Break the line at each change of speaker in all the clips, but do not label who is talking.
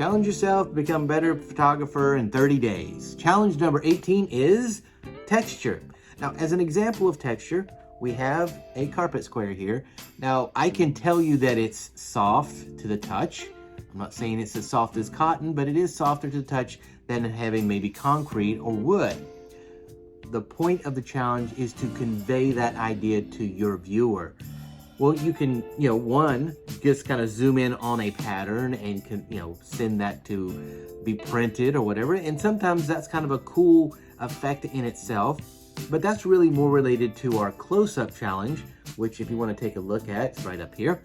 Challenge yourself to become a better photographer in 30 days. Challenge number 18 is texture. Now, as an example of texture, we have a carpet square here. Now, I can tell you that it's soft to the touch. I'm not saying it's as soft as cotton, but it is softer to the touch than having maybe concrete or wood. The point of the challenge is to convey that idea to your viewer. Well, you can, one, just kind of zoom in on a pattern and send that to be printed or whatever. And sometimes that's kind of a cool effect in itself. But that's really more related to our close-up challenge, which if you want to take a look at, it's right up here.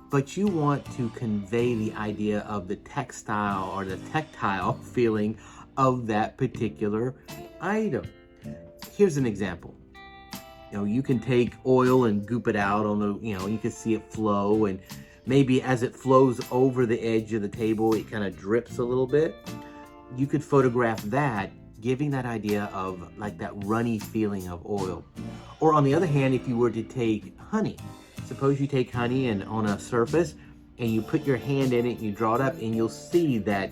But you want to convey the idea of the textile or the tactile feeling of that particular item. Here's an example. You can take oil and goop it out on the, you can see it flow, and maybe as it flows over the edge of the table, it kind of drips a little bit. You could photograph that, giving that idea of like that runny feeling of oil. Or on the other hand, if you were to take honey, suppose you take honey and on a surface and you put your hand in it and you draw it up, and you'll see that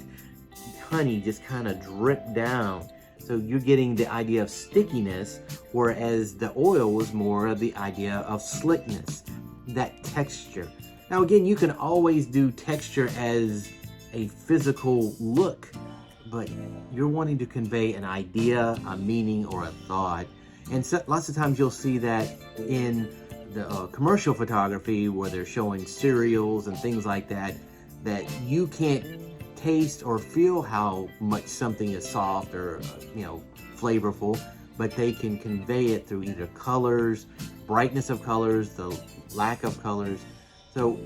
honey just kind of drip down. So you're getting the idea of stickiness, whereas the oil was more of the idea of slickness, that texture. Now again, you can always do texture as a physical look, but you're wanting to convey an idea, a meaning, or a thought. And so, lots of times you'll see that in the commercial photography where they're showing cereals and things like that, that you can't taste or feel how much something is soft or flavorful, but they can convey it through either colors, brightness of colors, the lack of colors. So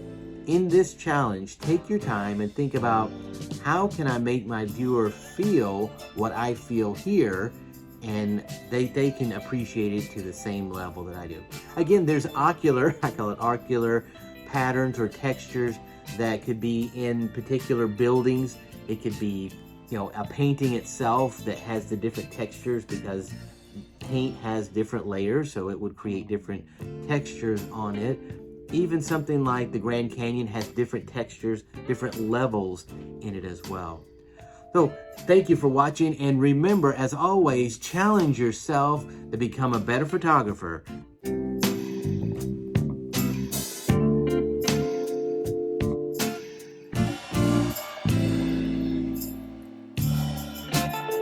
in this challenge, take your time and think about, how can I make my viewer feel what I feel here, and they can appreciate it to the same level that I do. Again, there's ocular, I call it ocular patterns or textures that could be in particular buildings. It could be, a painting itself that has the different textures, because paint has different layers, so it would create different textures on it. Even something like the Grand Canyon has different textures, different levels in it as well. So thank you for watching, and remember, as always, challenge yourself to become a better photographer